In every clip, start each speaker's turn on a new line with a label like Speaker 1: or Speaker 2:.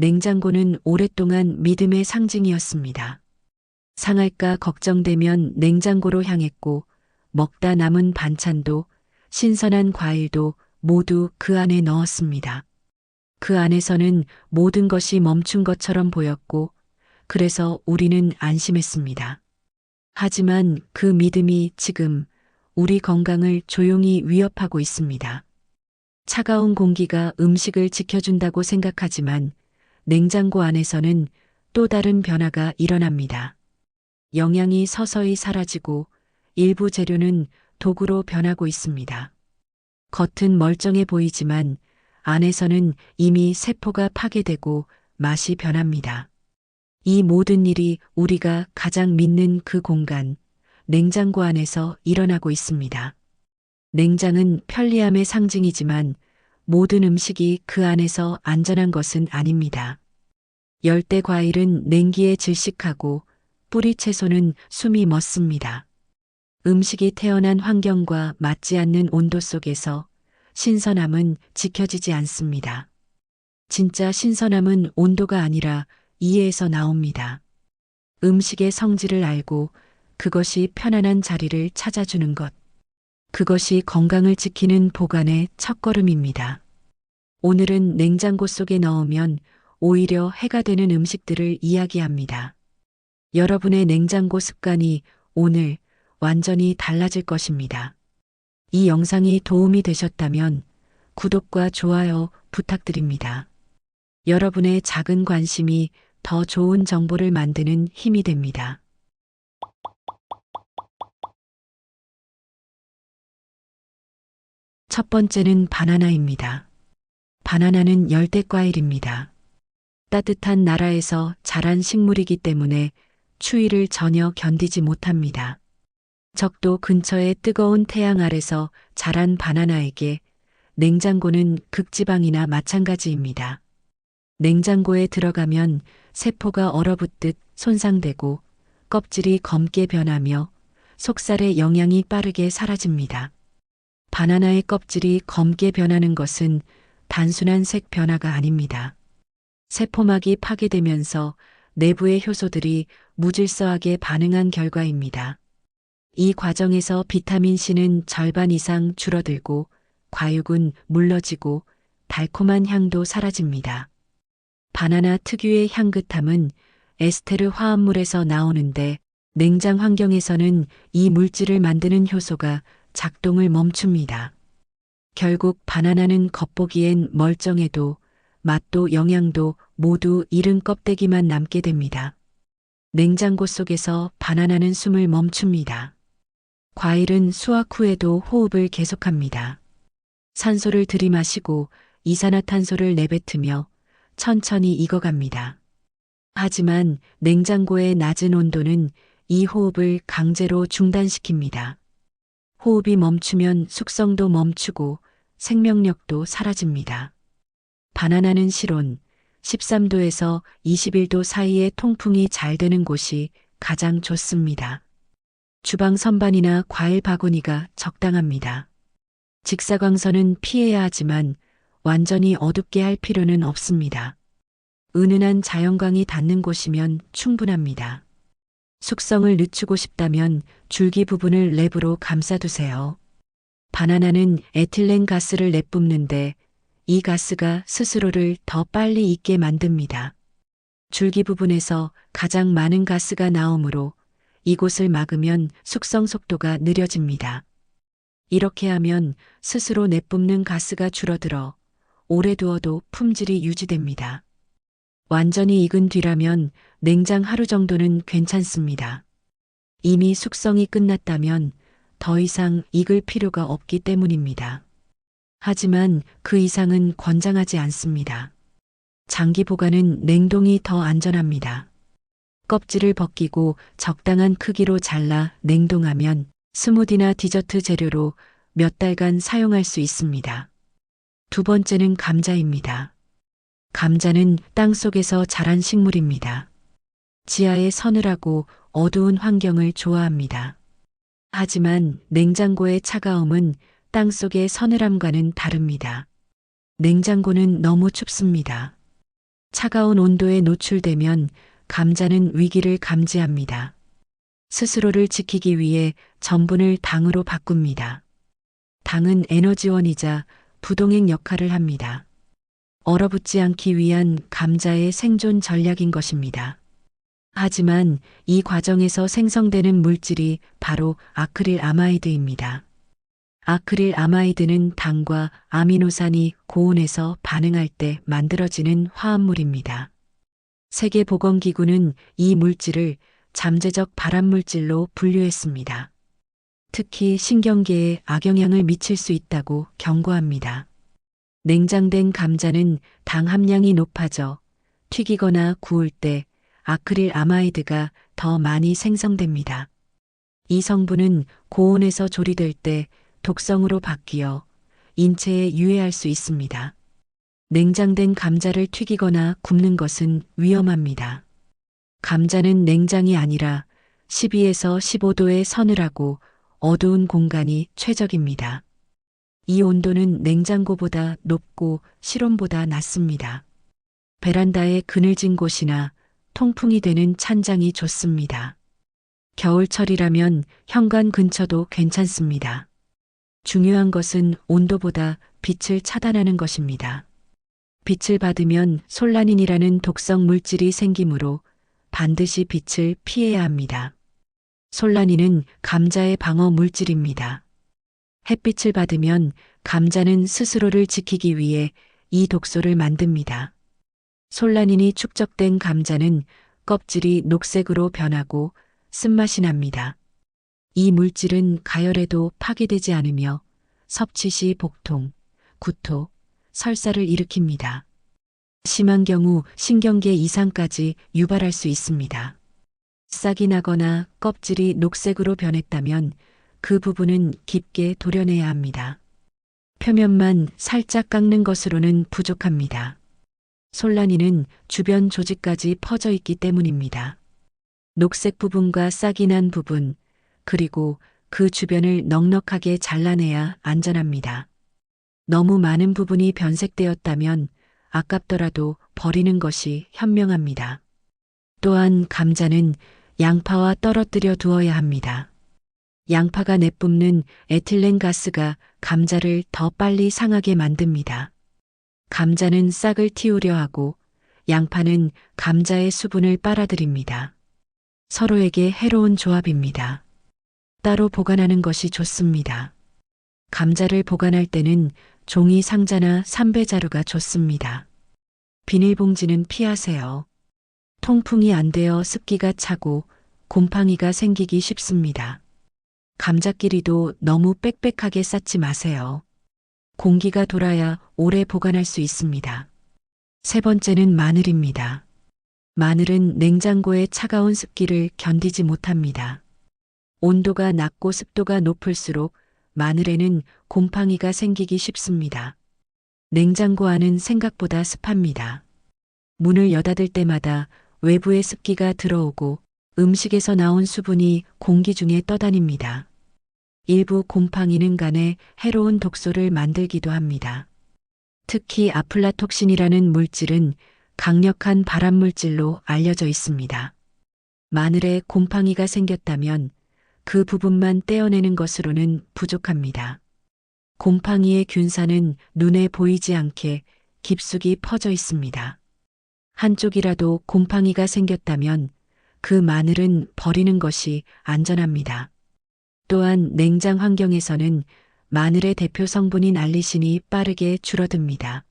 Speaker 1: 냉장고는 오랫동안 믿음의 상징이었습니다. 상할까 걱정되면 냉장고로 향했고 먹다 남은 반찬도 신선한 과일도 모두 그 안에 넣었습니다. 그 안에서는 모든 것이 멈춘 것처럼 보였고 그래서 우리는 안심했습니다. 하지만 그 믿음이 지금 우리 건강을 조용히 위협하고 있습니다. 차가운 공기가 음식을 지켜준다고 생각하지만 냉장고 안에서는 또 다른 변화가 일어납니다. 영양이 서서히 사라지고 일부 재료는 독으로 변하고 있습니다. 겉은 멀쩡해 보이지만 안에서는 이미 세포가 파괴되고 맛이 변합니다. 이 모든 일이 우리가 가장 믿는 그 공간, 냉장고 안에서 일어나고 있습니다. 냉장은 편리함의 상징이지만 모든 음식이 그 안에서 안전한 것은 아닙니다. 열대 과일은 냉기에 질식하고 뿌리 채소는 숨이 멎습니다. 음식이 태어난 환경과 맞지 않는 온도 속에서 신선함은 지켜지지 않습니다. 진짜 신선함은 온도가 아니라 이해에서 나옵니다. 음식의 성질을 알고 그것이 편안한 자리를 찾아주는 것. 그것이 건강을 지키는 보관의 첫걸음입니다. 오늘은 냉장고 속에 넣으면 오히려 해가 되는 음식들을 이야기합니다. 여러분의 냉장고 습관이 오늘 완전히 달라질 것입니다. 이 영상이 도움이 되셨다면 구독과 좋아요 부탁드립니다. 여러분의 작은 관심이 더 좋은 정보를 만드는 힘이 됩니다. 첫 번째는 바나나입니다. 바나나는 열대과일입니다. 따뜻한 나라에서 자란 식물이기 때문에 추위를 전혀 견디지 못합니다. 적도 근처의 뜨거운 태양 아래서 자란 바나나에게 냉장고는 극지방이나 마찬가지입니다. 냉장고에 들어가면 세포가 얼어붙듯 손상되고 껍질이 검게 변하며 속살의 영양이 빠르게 사라집니다. 바나나의 껍질이 검게 변하는 것은 단순한 색 변화가 아닙니다. 세포막이 파괴되면서 내부의 효소들이 무질서하게 반응한 결과입니다. 이 과정에서 비타민 C는 절반 이상 줄어들고 과육은 물러지고 달콤한 향도 사라집니다. 바나나 특유의 향긋함은 에스테르 화합물에서 나오는데 냉장 환경에서는 이 물질을 만드는 효소가 작동을 멈춥니다. 결국 바나나는 겉보기엔 멀쩡해도 맛도 영양도 모두 잃은 껍데기만 남게 됩니다. 냉장고 속에서 바나나는 숨을 멈춥니다. 과일은 수확 후에도 호흡을 계속합니다. 산소를 들이마시고 이산화탄소를 내뱉으며 천천히 익어갑니다. 하지만 냉장고의 낮은 온도는 이 호흡을 강제로 중단시킵니다. 호흡이 멈추면 숙성도 멈추고 생명력도 사라집니다. 바나나는 실온 13도에서 21도 사이의 통풍이 잘 되는 곳이 가장 좋습니다. 주방 선반이나 과일 바구니가 적당합니다. 직사광선은 피해야 하지만 완전히 어둡게 할 필요는 없습니다. 은은한 자연광이 닿는 곳이면 충분합니다. 숙성을 늦추고 싶다면 줄기 부분을 랩으로 감싸두세요. 바나나는 에틸렌 가스를 내뿜는데 이 가스가 스스로를 더 빨리 익게 만듭니다. 줄기 부분에서 가장 많은 가스가 나오므로 이곳을 막으면 숙성 속도가 느려집니다. 이렇게 하면 스스로 내뿜는 가스가 줄어들어 오래 두어도 품질이 유지됩니다. 완전히 익은 뒤라면 냉장 하루 정도는 괜찮습니다. 이미 숙성이 끝났다면 더 이상 익을 필요가 없기 때문입니다. 하지만 그 이상은 권장하지 않습니다. 장기 보관은 냉동이 더 안전합니다. 껍질을 벗기고 적당한 크기로 잘라 냉동하면 스무디나 디저트 재료로 몇 달간 사용할 수 있습니다. 두 번째는 감자입니다. 감자는 땅 속에서 자란 식물입니다. 지하의 서늘하고 어두운 환경을 좋아합니다. 하지만 냉장고의 차가움은 땅 속의 서늘함과는 다릅니다. 냉장고는 너무 춥습니다. 차가운 온도에 노출되면 감자는 위기를 감지합니다. 스스로를 지키기 위해 전분을 당으로 바꿉니다. 당은 에너지원이자 부동액 역할을 합니다. 얼어붙지 않기 위한 감자의 생존 전략인 것입니다. 하지만 이 과정에서 생성되는 물질이 바로 아크릴 아마이드입니다. 아크릴 아마이드는 당과 아미노산이 고온에서 반응할 때 만들어지는 화합물입니다. 세계보건기구는 이 물질을 잠재적 발암물질로 분류했습니다. 특히 신경계에 악영향을 미칠 수 있다고 경고합니다. 냉장된 감자는 당 함량이 높아져 튀기거나 구울 때 아크릴 아마이드가 더 많이 생성됩니다. 이 성분은 고온에서 조리될 때 독성으로 바뀌어 인체에 유해할 수 있습니다. 냉장된 감자를 튀기거나 굽는 것은 위험합니다. 감자는 냉장이 아니라 12에서 15도의 서늘하고 어두운 공간이 최적입니다. 이 온도는 냉장고보다 높고 실온보다 낮습니다. 베란다의 그늘진 곳이나 통풍이 되는 찬장이 좋습니다. 겨울철이라면 현관 근처도 괜찮습니다. 중요한 것은 온도보다 빛을 차단하는 것입니다. 빛을 받으면 솔라닌이라는 독성 물질이 생기므로 반드시 빛을 피해야 합니다. 솔라닌은 감자의 방어 물질입니다. 햇빛을 받으면 감자는 스스로를 지키기 위해 이 독소를 만듭니다. 솔라닌이 축적된 감자는 껍질이 녹색으로 변하고 쓴맛이 납니다. 이 물질은 가열에도 파괴되지 않으며 섭취 시 복통, 구토, 설사를 일으킵니다. 심한 경우 신경계 이상까지 유발할 수 있습니다. 싹이 나거나 껍질이 녹색으로 변했다면 그 부분은 깊게 도려내야 합니다. 표면만 살짝 깎는 것으로는 부족합니다. 솔라닌은 주변 조직까지 퍼져 있기 때문입니다. 녹색 부분과 싹이 난 부분, 그리고 그 주변을 넉넉하게 잘라내야 안전합니다. 너무 많은 부분이 변색되었다면 아깝더라도 버리는 것이 현명합니다. 또한 감자는 양파와 떨어뜨려 두어야 합니다. 양파가 내뿜는 에틸렌 가스가 감자를 더 빨리 상하게 만듭니다. 감자는 싹을 틔우려 하고 양파는 감자의 수분을 빨아들입니다. 서로에게 해로운 조합입니다. 따로 보관하는 것이 좋습니다. 감자를 보관할 때는 종이 상자나 삼배자루가 좋습니다. 비닐봉지는 피하세요. 통풍이 안 되어 습기가 차고 곰팡이가 생기기 쉽습니다. 감자끼리도 너무 빽빽하게 쌓지 마세요. 공기가 돌아야 오래 보관할 수 있습니다. 세 번째는 마늘입니다. 마늘은 냉장고의 차가운 습기를 견디지 못합니다. 온도가 낮고 습도가 높을수록 마늘에는 곰팡이가 생기기 쉽습니다. 냉장고 안은 생각보다 습합니다. 문을 여닫을 때마다 외부의 습기가 들어오고 음식에서 나온 수분이 공기 중에 떠다닙니다. 일부 곰팡이는 간에 해로운 독소를 만들기도 합니다. 특히 아플라톡신이라는 물질은 강력한 발암물질로 알려져 있습니다. 마늘에 곰팡이가 생겼다면 그 부분만 떼어내는 것으로는 부족합니다. 곰팡이의 균사는 눈에 보이지 않게 깊숙이 퍼져 있습니다. 한쪽이라도 곰팡이가 생겼다면 그 마늘은 버리는 것이 안전합니다. 또한 냉장 환경에서는 마늘의 대표 성분인 알리신이 빠르게 줄어듭니다.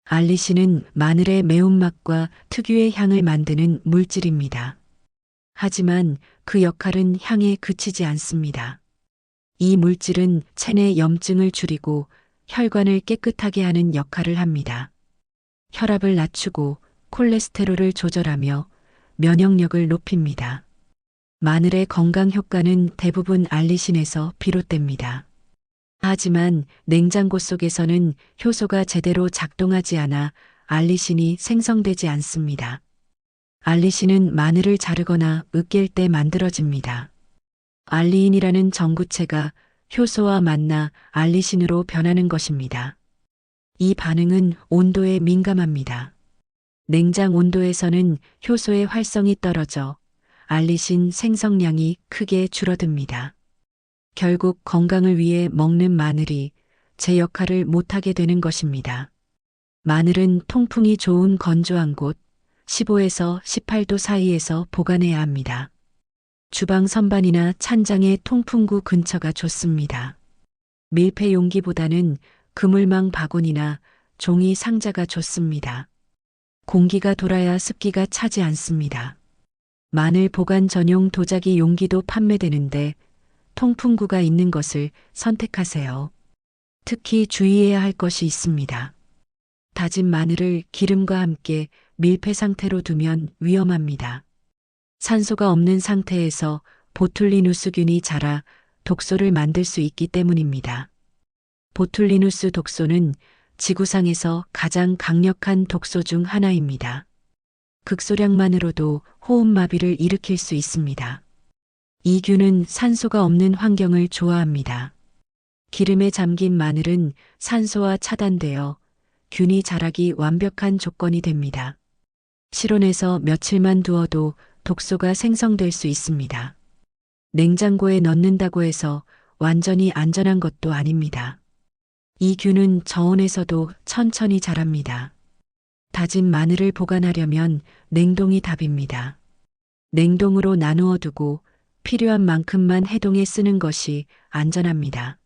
Speaker 1: 알리신은 마늘의 매운맛과 특유의 향을 만드는 물질입니다. 하지만 그 역할은 향에 그치지 않습니다. 이 물질은 체내 염증을 줄이고 혈관을 깨끗하게 하는 역할을 합니다. 혈압을 낮추고 콜레스테롤을 조절하며 면역력을 높입니다. 마늘의 건강 효과는 대부분 알리신에서 비롯됩니다. 하지만 냉장고 속에서는 효소가 제대로 작동하지 않아 알리신이 생성되지 않습니다. 알리신은 마늘을 자르거나 으깰 때 만들어집니다. 알리인이라는 전구체가 효소와 만나 알리신으로 변하는 것입니다. 이 반응은 온도에 민감합니다. 냉장 온도에서는 효소의 활성이 떨어져 알리신 생성량이 크게 줄어듭니다. 결국 건강을 위해 먹는 마늘이 제 역할을 못하게 되는 것입니다. 마늘은 통풍이 좋은 건조한 곳 15에서 18도 사이에서 보관해야 합니다. 주방 선반이나 찬장의 통풍구 근처가 좋습니다. 밀폐 용기보다는 그물망 바구니나 종이 상자가 좋습니다. 공기가 돌아야 습기가 차지 않습니다. 마늘 보관 전용 도자기 용기도 판매되는데 통풍구가 있는 것을 선택하세요. 특히 주의해야 할 것이 있습니다. 다진 마늘을 기름과 함께 밀폐 상태로 두면 위험합니다. 산소가 없는 상태에서 보툴리누스균이 자라 독소를 만들 수 있기 때문입니다. 보툴리누스 독소는 지구상에서 가장 강력한 독소 중 하나입니다. 극소량만으로도 호흡마비를 일으킬 수 있습니다. 이 균은 산소가 없는 환경을 좋아합니다. 기름에 잠긴 마늘은 산소와 차단되어 균이 자라기 완벽한 조건이 됩니다. 실온에서 며칠만 두어도 독소가 생성될 수 있습니다. 냉장고에 넣는다고 해서 완전히 안전한 것도 아닙니다. 이 균은 저온에서도 천천히 자랍니다. 다진 마늘을 보관하려면 냉동이 답입니다. 냉동으로 나누어 두고 필요한 만큼만 해동해 쓰는 것이 안전합니다.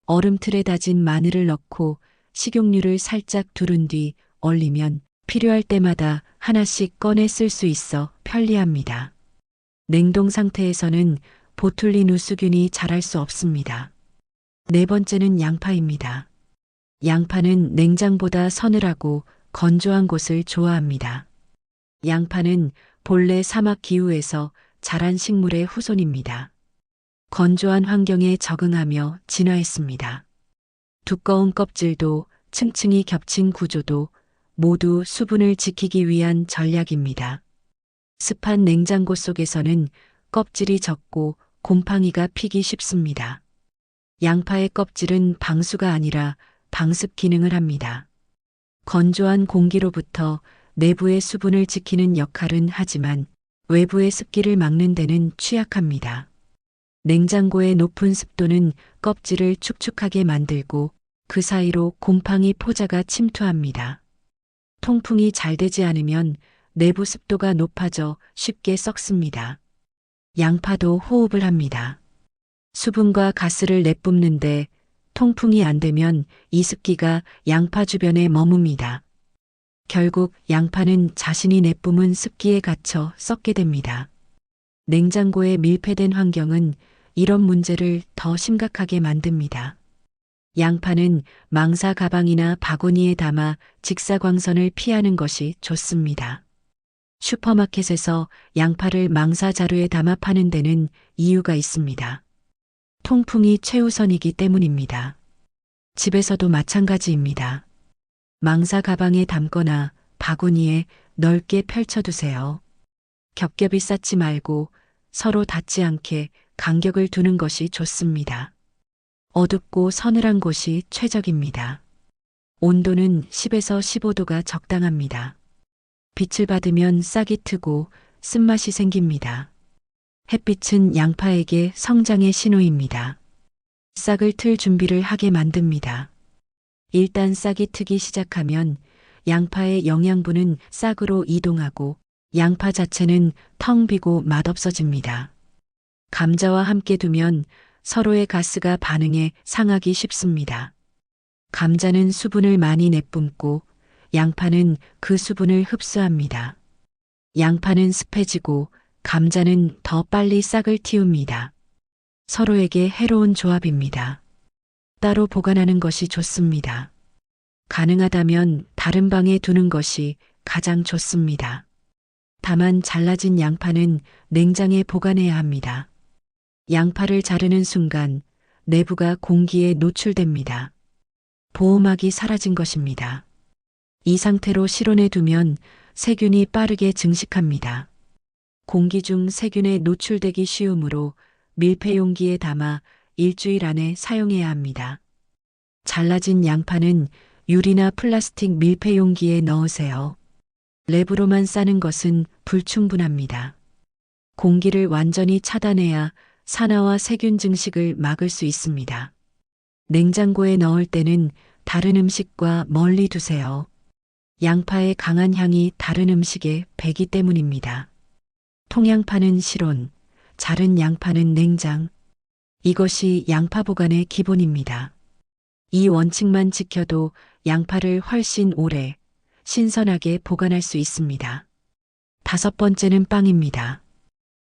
Speaker 1: 얼음틀에 다진 마늘을 넣고 식용유를 살짝 두른 뒤 얼리면 필요할 때마다 하나씩 꺼내 쓸 수 있어 편리합니다. 냉동 상태에서는 보툴리누스균이 자랄 수 없습니다. 네 번째는 양파입니다. 양파는 냉장보다 서늘하고 건조한 곳을 좋아합니다. 양파는 본래 사막 기후에서 자란 식물의 후손입니다. 건조한 환경에 적응하며 진화했습니다. 두꺼운 껍질도 층층이 겹친 구조도 모두 수분을 지키기 위한 전략입니다. 습한 냉장고 속에서는 껍질이 적고 곰팡이가 피기 쉽습니다. 양파의 껍질은 방수가 아니라 방습 기능을 합니다. 건조한 공기로부터 내부의 수분을 지키는 역할은 하지만 외부의 습기를 막는 데는 취약합니다. 냉장고의 높은 습도는 껍질을 축축하게 만들고 그 사이로 곰팡이 포자가 침투합니다. 통풍이 잘 되지 않으면 내부 습도가 높아져 쉽게 썩습니다. 양파도 호흡을 합니다. 수분과 가스를 내뿜는데 통풍이 안 되면 이 습기가 양파 주변에 머뭅니다. 결국 양파는 자신이 내뿜은 습기에 갇혀 썩게 됩니다. 냉장고에 밀폐된 환경은 이런 문제를 더 심각하게 만듭니다. 양파는 망사 가방이나 바구니에 담아 직사광선을 피하는 것이 좋습니다. 슈퍼마켓에서 양파를 망사 자루에 담아 파는 데는 이유가 있습니다. 통풍이 최우선이기 때문입니다. 집에서도 마찬가지입니다. 망사 가방에 담거나 바구니에 넓게 펼쳐두세요. 겹겹이 쌓지 말고 서로 닿지 않게 간격을 두는 것이 좋습니다. 어둡고 서늘한 곳이 최적입니다. 온도는 10에서 15도가 적당합니다. 빛을 받으면 싹이 트고 쓴맛이 생깁니다. 햇빛은 양파에게 성장의 신호입니다. 싹을 틀 준비를 하게 만듭니다. 일단 싹이 트기 시작하면 양파의 영양분은 싹으로 이동하고 양파 자체는 텅 비고 맛없어집니다. 감자와 함께 두면 서로의 가스가 반응해 상하기 쉽습니다. 감자는 수분을 많이 내뿜고 양파는 그 수분을 흡수합니다. 양파는 습해지고 감자는 더 빨리 싹을 틔웁니다. 서로에게 해로운 조합입니다. 따로 보관하는 것이 좋습니다. 가능하다면 다른 방에 두는 것이 가장 좋습니다. 다만 잘라진 양파는 냉장에 보관해야 합니다. 양파를 자르는 순간 내부가 공기에 노출됩니다. 보호막이 사라진 것입니다. 이 상태로 실온에 두면 세균이 빠르게 증식합니다. 공기 중 세균에 노출되기 쉬우므로 밀폐 용기에 담아 일주일 안에 사용해야 합니다. 잘라진 양파는 유리나 플라스틱 밀폐 용기에 넣으세요. 랩으로만 싸는 것은 불충분합니다. 공기를 완전히 차단해야 산화와 세균 증식을 막을 수 있습니다. 냉장고에 넣을 때는 다른 음식과 멀리 두세요. 양파의 강한 향이 다른 음식에 배기 때문입니다. 통양파는 실온, 자른 양파는 냉장. 이것이 양파 보관의 기본입니다. 이 원칙만 지켜도 양파를 훨씬 오래 신선하게 보관할 수 있습니다. 다섯 번째는 빵입니다.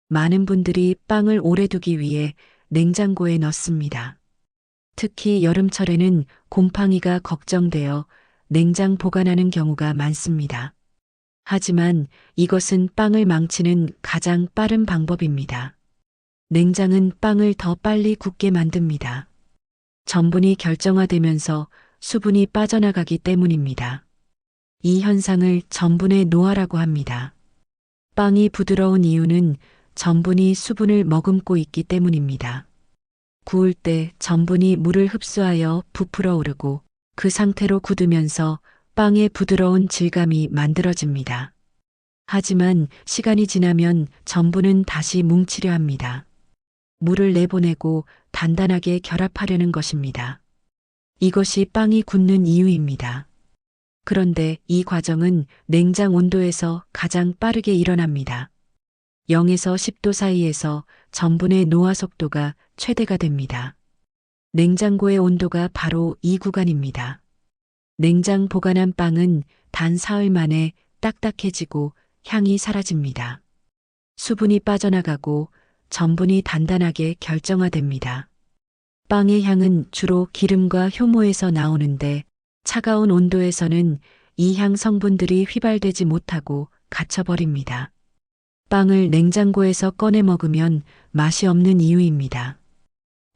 Speaker 1: 많은 분들이 빵을 오래 두기 위해 냉장고에 넣습니다. 특히 여름철에는 곰팡이가 걱정되어 냉장 보관하는 경우가 많습니다. 하지만 이것은 빵을 망치는 가장 빠른 방법입니다. 냉장은 빵을 더 빨리 굳게 만듭니다. 전분이 결정화되면서 수분이 빠져나가기 때문입니다. 이 현상을 전분의 노화라고 합니다. 빵이 부드러운 이유는 전분이 수분을 머금고 있기 때문입니다. 구울 때 전분이 물을 흡수하여 부풀어 오르고 그 상태로 굳으면서 빵의 부드러운 질감이 만들어집니다. 하지만 시간이 지나면 전분은 다시 뭉치려 합니다. 물을 내보내고 단단하게 결합하려는 것입니다. 이것이 빵이 굳는 이유입니다. 그런데 이 과정은 냉장 온도에서 가장 빠르게 일어납니다. 0에서 10도 사이에서 전분의 노화 속도가 최대가 됩니다. 냉장고의 온도가 바로 이 구간입니다. 냉장 보관한 빵은 단 사흘 만에 딱딱해지고 향이 사라집니다. 수분이 빠져나가고 전분이 단단하게 결정화됩니다. 빵의 향은 주로 기름과 효모에서 나오는데 차가운 온도에서는 이 향 성분들이 휘발되지 못하고 갇혀버립니다. 빵을 냉장고에서 꺼내 먹으면 맛이 없는 이유입니다.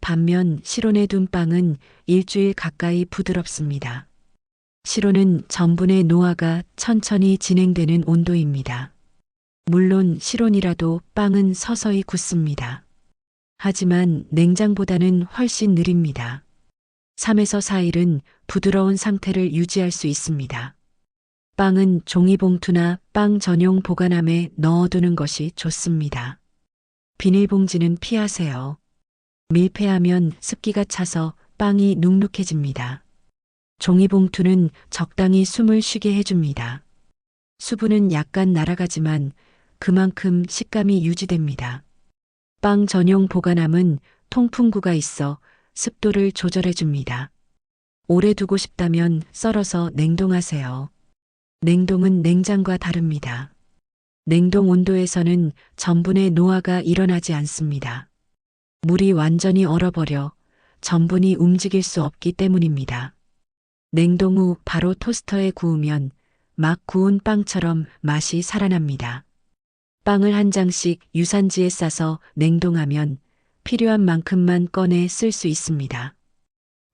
Speaker 1: 반면 실온에 둔 빵은 일주일 가까이 부드럽습니다. 실온은 전분의 노화가 천천히 진행되는 온도입니다. 물론 실온이라도 빵은 서서히 굳습니다. 하지만 냉장보다는 훨씬 느립니다. 3에서 4일은 부드러운 상태를 유지할 수 있습니다. 빵은 종이봉투나 빵 전용 보관함에 넣어두는 것이 좋습니다. 비닐봉지는 피하세요. 밀폐하면 습기가 차서 빵이 눅눅해집니다. 종이봉투는 적당히 숨을 쉬게 해줍니다. 수분은 약간 날아가지만 그만큼 식감이 유지됩니다. 빵 전용 보관함은 통풍구가 있어 습도를 조절해 줍니다. 오래 두고 싶다면 썰어서 냉동하세요. 냉동은 냉장과 다릅니다. 냉동 온도에서는 전분의 노화가 일어나지 않습니다. 물이 완전히 얼어버려 전분이 움직일 수 없기 때문입니다. 냉동 후 바로 토스터에 구우면 막 구운 빵처럼 맛이 살아납니다. 빵을 한 장씩 유산지에 싸서 냉동하면 필요한 만큼만 꺼내 쓸 수 있습니다.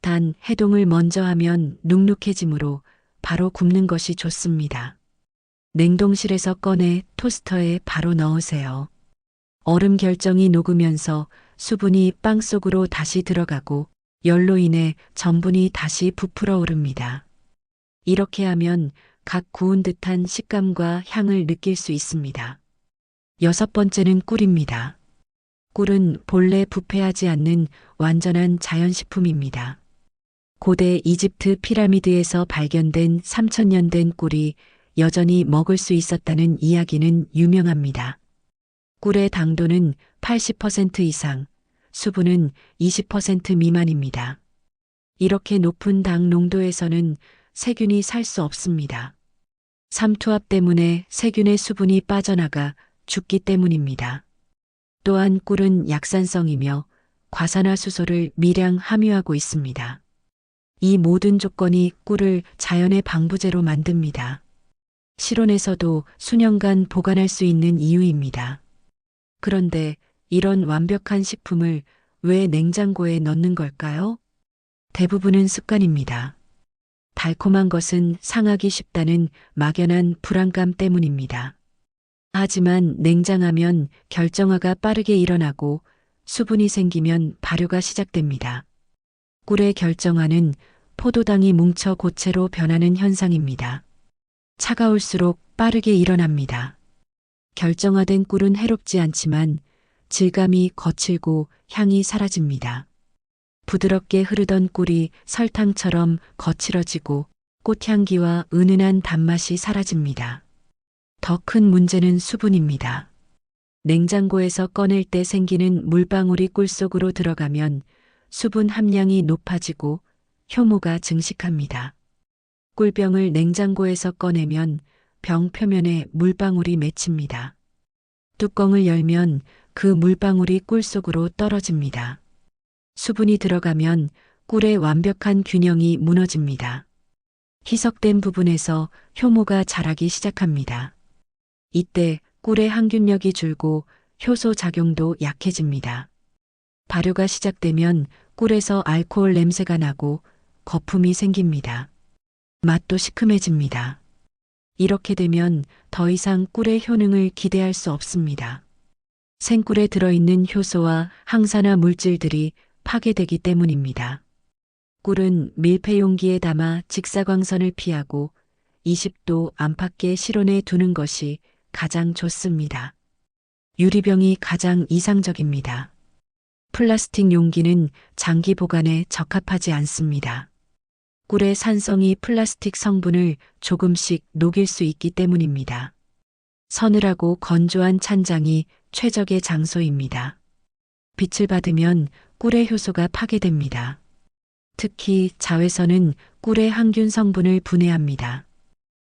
Speaker 1: 단 해동을 먼저 하면 눅눅해지므로 바로 굽는 것이 좋습니다. 냉동실에서 꺼내 토스터에 바로 넣으세요. 얼음 결정이 녹으면서 수분이 빵 속으로 다시 들어가고 열로 인해 전분이 다시 부풀어 오릅니다. 이렇게 하면 각 구운 듯한 식감과 향을 느낄 수 있습니다. 여섯 번째는 꿀입니다. 꿀은 본래 부패하지 않는 완전한 자연식품입니다. 고대 이집트 피라미드에서 발견된 3000년 된 꿀이 여전히 먹을 수 있었다는 이야기는 유명합니다. 꿀의 당도는 80% 이상, 수분은 20% 미만입니다. 이렇게 높은 당 농도에서는 세균이 살 수 없습니다. 삼투압 때문에 세균의 수분이 빠져나가 죽기 때문입니다. 또한 꿀은 약산성이며 과산화수소를 미량 함유하고 있습니다. 이 모든 조건이 꿀을 자연의 방부제로 만듭니다. 실온에서도 수년간 보관할 수 있는 이유입니다. 그런데 이런 완벽한 식품을 왜 냉장고에 넣는 걸까요? 대부분은 습관입니다. 달콤한 것은 상하기 쉽다는 막연한 불안감 때문입니다. 하지만 냉장하면 결정화가 빠르게 일어나고 수분이 생기면 발효가 시작됩니다. 꿀의 결정화는 포도당이 뭉쳐 고체로 변하는 현상입니다. 차가울수록 빠르게 일어납니다. 결정화된 꿀은 해롭지 않지만 질감이 거칠고 향이 사라집니다. 부드럽게 흐르던 꿀이 설탕처럼 거칠어지고 꽃향기와 은은한 단맛이 사라집니다. 더 큰 문제는 수분입니다. 냉장고에서 꺼낼 때 생기는 물방울이 꿀 속으로 들어가면 수분 함량이 높아지고 효모가 증식합니다. 꿀병을 냉장고에서 꺼내면 병 표면에 물방울이 맺힙니다. 뚜껑을 열면 그 물방울이 꿀 속으로 떨어집니다. 수분이 들어가면 꿀의 완벽한 균형이 무너집니다. 희석된 부분에서 효모가 자라기 시작합니다. 이때 꿀의 항균력이 줄고 효소 작용도 약해집니다. 발효가 시작되면 꿀에서 알코올 냄새가 나고 거품이 생깁니다. 맛도 시큼해집니다. 이렇게 되면 더 이상 꿀의 효능을 기대할 수 없습니다. 생꿀에 들어있는 효소와 항산화 물질들이 파괴되기 때문입니다. 꿀은 밀폐 용기에 담아 직사광선을 피하고 20도 안팎의 실온에 두는 것이 가장 좋습니다. 유리병이 가장 이상적입니다. 플라스틱 용기는 장기 보관에 적합하지 않습니다. 꿀의 산성이 플라스틱 성분을 조금씩 녹일 수 있기 때문입니다. 서늘하고 건조한 찬장이 최적의 장소입니다. 빛을 받으면 꿀의 효소가 파괴됩니다. 특히 자외선은 꿀의 항균 성분을 분해합니다.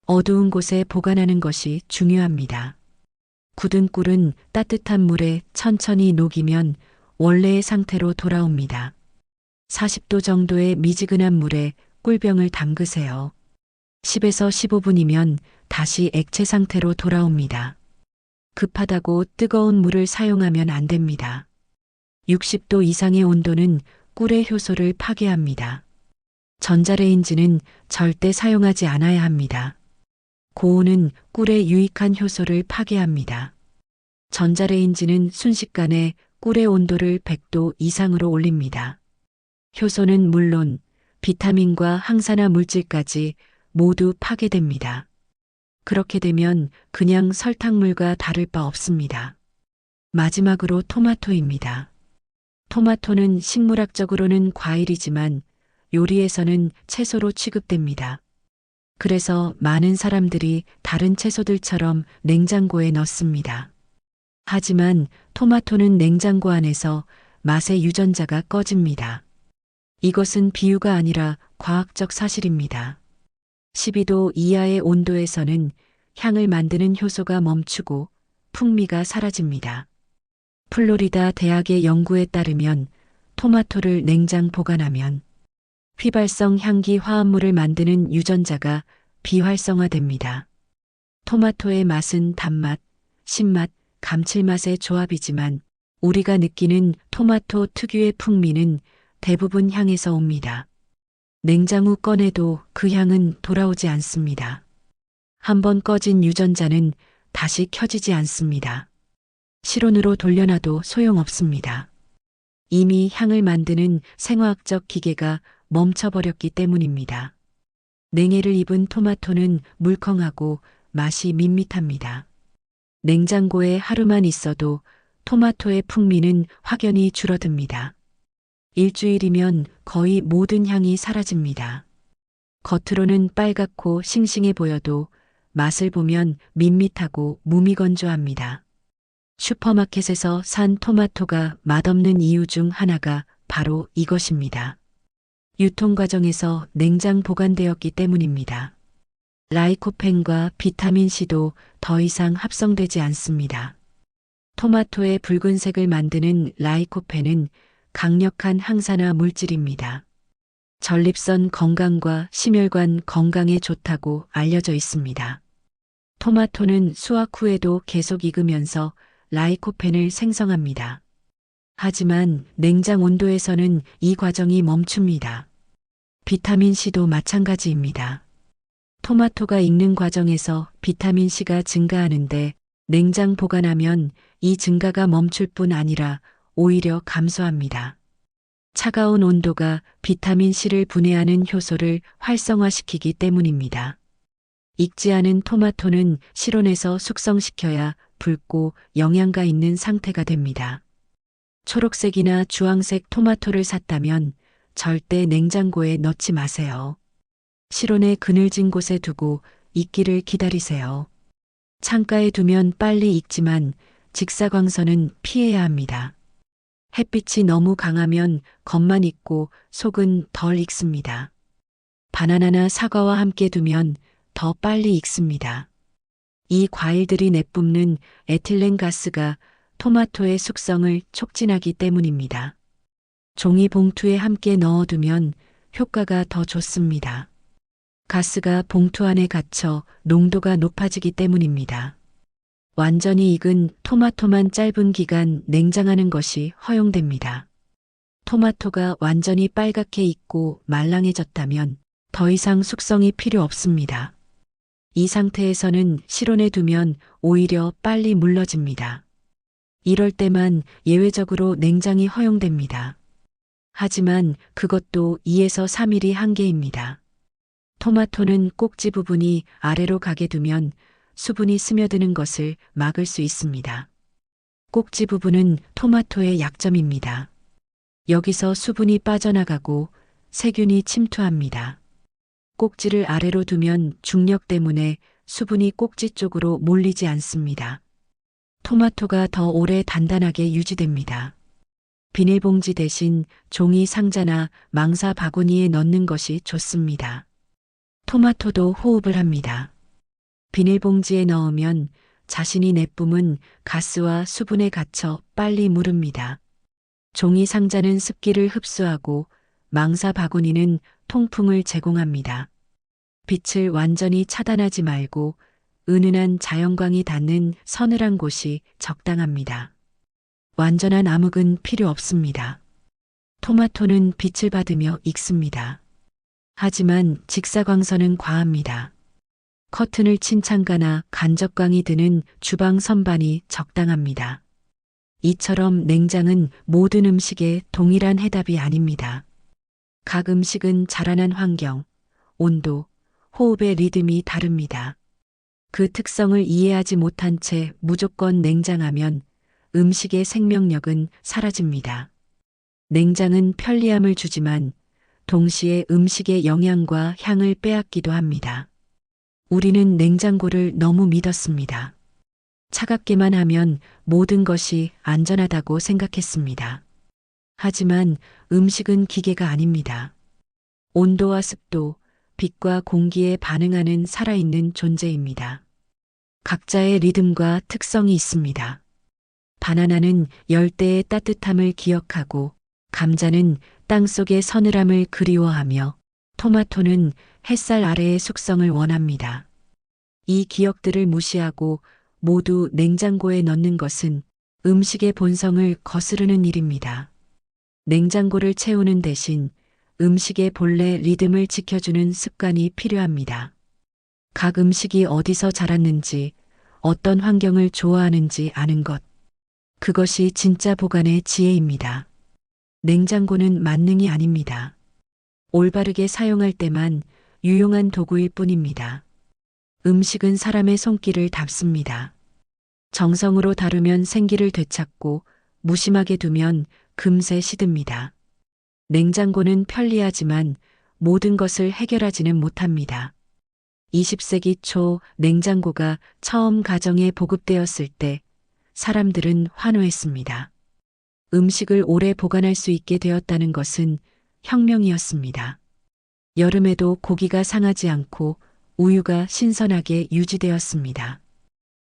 Speaker 1: 어두운 곳에 보관하는 것이 중요합니다. 굳은 꿀은 따뜻한 물에 천천히 녹이면 원래의 상태로 돌아옵니다. 40도 정도의 미지근한 물에 꿀병을 담그세요. 10에서 15분이면 다시 액체 상태로 돌아옵니다. 급하다고 뜨거운 물을 사용하면 안 됩니다. 60도 이상의 온도는 꿀의 효소를 파괴합니다. 전자레인지는 절대 사용하지 않아야 합니다. 고온은 꿀의 유익한 효소를 파괴합니다. 전자레인지는 순식간에 꿀의 온도를 100도 이상으로 올립니다. 효소는 물론 비타민과 항산화 물질까지 모두 파괴됩니다. 그렇게 되면 그냥 설탕물과 다를 바 없습니다. 마지막으로 토마토입니다. 토마토는 식물학적으로는 과일이지만 요리에서는 채소로 취급됩니다. 그래서 많은 사람들이 다른 채소들처럼 냉장고에 넣습니다. 하지만 토마토는 냉장고 안에서 맛의 유전자가 꺼집니다. 이것은 비유가 아니라 과학적 사실입니다. 12도 이하의 온도에서는 향을 만드는 효소가 멈추고 풍미가 사라집니다. 플로리다 대학의 연구에 따르면 토마토를 냉장 보관하면 휘발성 향기 화합물을 만드는 유전자가 비활성화됩니다. 토마토의 맛은 단맛, 신맛, 감칠맛의 조합이지만 우리가 느끼는 토마토 특유의 풍미는 대부분 향에서 옵니다. 냉장 후 꺼내도 그 향은 돌아오지 않습니다. 한번 꺼진 유전자는 다시 켜지지 않습니다. 실온으로 돌려놔도 소용없습니다. 이미 향을 만드는 생화학적 기계가 멈춰버렸기 때문입니다. 냉해를 입은 토마토는 물컹하고 맛이 밋밋합니다. 냉장고에 하루만 있어도 토마토의 풍미는 확연히 줄어듭니다. 일주일이면 거의 모든 향이 사라집니다. 겉으로는 빨갛고 싱싱해 보여도 맛을 보면 밋밋하고 무미건조합니다. 슈퍼마켓에서 산 토마토가 맛없는 이유 중 하나가 바로 이것입니다. 유통 과정에서 냉장 보관되었기 때문입니다. 라이코펜과 비타민C도 더 이상 합성되지 않습니다. 토마토의 붉은색을 만드는 라이코펜은 강력한 항산화 물질입니다. 전립선 건강과 심혈관 건강에 좋다고 알려져 있습니다. 토마토는 수확 후에도 계속 익으면서 라이코펜을 생성합니다. 하지만 냉장 온도에서는 이 과정이 멈춥니다. 비타민C도 마찬가지입니다. 토마토가 익는 과정에서 비타민C가 증가하는데 냉장 보관하면 이 증가가 멈출 뿐 아니라 오히려 감소합니다. 차가운 온도가 비타민C를 분해하는 효소를 활성화시키기 때문입니다. 익지 않은 토마토는 실온에서 숙성시켜야 붉고 영양가 있는 상태가 됩니다. 초록색이나 주황색 토마토를 샀다면 절대 냉장고에 넣지 마세요. 실온에 그늘진 곳에 두고 익기를 기다리세요. 창가에 두면 빨리 익지만 직사광선은 피해야 합니다. 햇빛이 너무 강하면 겉만 익고 속은 덜 익습니다. 바나나나 사과와 함께 두면 더 빨리 익습니다. 이 과일들이 내뿜는 에틸렌 가스가 토마토의 숙성을 촉진하기 때문입니다. 종이 봉투에 함께 넣어두면 효과가 더 좋습니다. 가스가 봉투 안에 갇혀 농도가 높아지기 때문입니다. 완전히 익은 토마토만 짧은 기간 냉장하는 것이 허용됩니다. 토마토가 완전히 빨갛게 익고 말랑해졌다면 더 이상 숙성이 필요 없습니다. 이 상태에서는 실온에 두면 오히려 빨리 물러집니다. 이럴 때만 예외적으로 냉장이 허용됩니다. 하지만 그것도 2에서 3일이 한계입니다. 토마토는 꼭지 부분이 아래로 가게 두면 수분이 스며드는 것을 막을 수 있습니다. 꼭지 부분은 토마토의 약점입니다. 여기서 수분이 빠져나가고 세균이 침투합니다. 꼭지를 아래로 두면 중력 때문에 수분이 꼭지 쪽으로 몰리지 않습니다. 토마토가 더 오래 단단하게 유지됩니다. 비닐봉지 대신 종이 상자나 망사 바구니에 넣는 것이 좋습니다. 토마토도 호흡을 합니다. 비닐봉지에 넣으면 자신이 내뿜은 가스와 수분에 갇혀 빨리 무릅니다. 종이 상자는 습기를 흡수하고 망사 바구니는 통풍을 제공합니다. 빛을 완전히 차단하지 말고 은은한 자연광이 닿는 서늘한 곳이 적당합니다. 완전한 암흑은 필요 없습니다. 토마토는 빛을 받으며 익습니다. 하지만 직사광선은 과합니다. 커튼을 친 창가나 간접광이 드는 주방 선반이 적당합니다. 이처럼 냉장은 모든 음식에 동일한 해답이 아닙니다. 각 음식은 자라난 환경, 온도, 호흡의 리듬이 다릅니다. 그 특성을 이해하지 못한 채 무조건 냉장하면 음식의 생명력은 사라집니다. 냉장은 편리함을 주지만 동시에 음식의 영양과 향을 빼앗기도 합니다. 우리는 냉장고를 너무 믿었습니다. 차갑게만 하면 모든 것이 안전하다고 생각했습니다. 하지만 음식은 기계가 아닙니다. 온도와 습도, 빛과 공기에 반응하는 살아있는 존재입니다. 각자의 리듬과 특성이 있습니다. 바나나는 열대의 따뜻함을 기억하고 감자는 땅속의 서늘함을 그리워하며 토마토는 햇살 아래의 숙성을 원합니다. 이 기억들을 무시하고 모두 냉장고에 넣는 것은 음식의 본성을 거스르는 일입니다. 냉장고를 채우는 대신 음식의 본래 리듬을 지켜주는 습관이 필요합니다. 각 음식이 어디서 자랐는지, 어떤 환경을 좋아하는지 아는 것. 그것이 진짜 보관의 지혜입니다. 냉장고는 만능이 아닙니다. 올바르게 사용할 때만 유용한 도구일 뿐입니다. 음식은 사람의 손길을 닮습니다. 정성으로 다루면 생기를 되찾고 무심하게 두면 금세 시듭니다. 냉장고는 편리하지만 모든 것을 해결하지는 못합니다. 20세기 초 냉장고가 처음 가정에 보급되었을 때 사람들은 환호했습니다. 음식을 오래 보관할 수 있게 되었다는 것은 혁명이었습니다. 여름에도 고기가 상하지 않고 우유가 신선하게 유지되었습니다.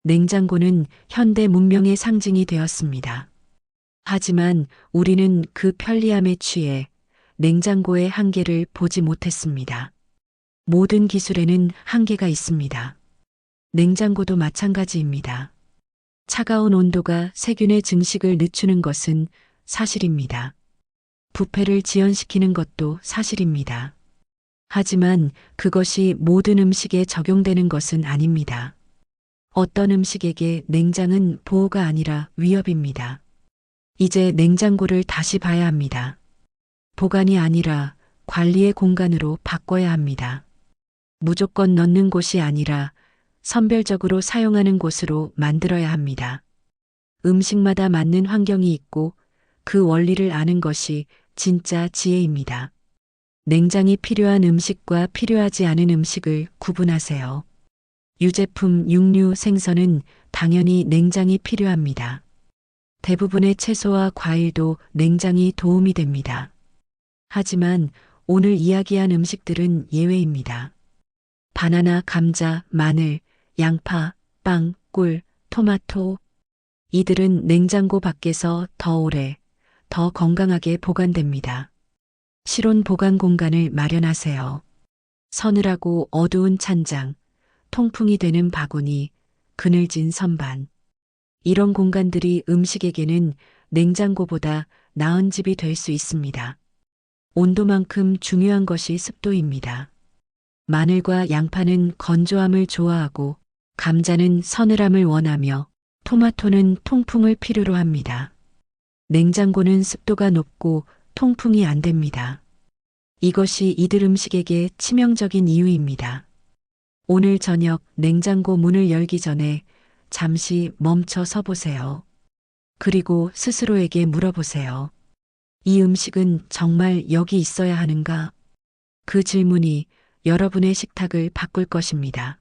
Speaker 1: 냉장고는 현대 문명의 상징이 되었습니다. 하지만 우리는 그 편리함에 취해 냉장고의 한계를 보지 못했습니다. 모든 기술에는 한계가 있습니다. 냉장고도 마찬가지입니다. 차가운 온도가 세균의 증식을 늦추는 것은 사실입니다. 부패를 지연시키는 것도 사실입니다. 하지만 그것이 모든 음식에 적용되는 것은 아닙니다. 어떤 음식에게 냉장은 보호가 아니라 위협입니다. 이제 냉장고를 다시 봐야 합니다. 보관이 아니라 관리의 공간으로 바꿔야 합니다. 무조건 넣는 곳이 아니라 선별적으로 사용하는 곳으로 만들어야 합니다. 음식마다 맞는 환경이 있고 그 원리를 아는 것이 진짜 지혜입니다. 냉장이 필요한 음식과 필요하지 않은 음식을 구분하세요. 유제품, 육류, 생선은 당연히 냉장이 필요합니다. 대부분의 채소와 과일도 냉장이 도움이 됩니다. 하지만 오늘 이야기한 음식들은 예외입니다. 바나나, 감자, 마늘, 양파, 빵, 꿀, 토마토. 이들은 냉장고 밖에서 더 오래, 더 건강하게 보관됩니다. 실온 보관 공간을 마련하세요. 서늘하고 어두운 찬장, 통풍이 되는 바구니, 그늘진 선반. 이런 공간들이 음식에게는 냉장고보다 나은 집이 될 수 있습니다. 온도만큼 중요한 것이 습도입니다. 마늘과 양파는 건조함을 좋아하고 감자는 서늘함을 원하며 토마토는 통풍을 필요로 합니다. 냉장고는 습도가 높고 통풍이 안 됩니다. 이것이 이들 음식에게 치명적인 이유입니다. 오늘 저녁 냉장고 문을 열기 전에 잠시 멈춰 서 보세요. 그리고 스스로에게 물어보세요. 이 음식은 정말 여기 있어야 하는가? 그 질문이 여러분의 식탁을 바꿀 것입니다.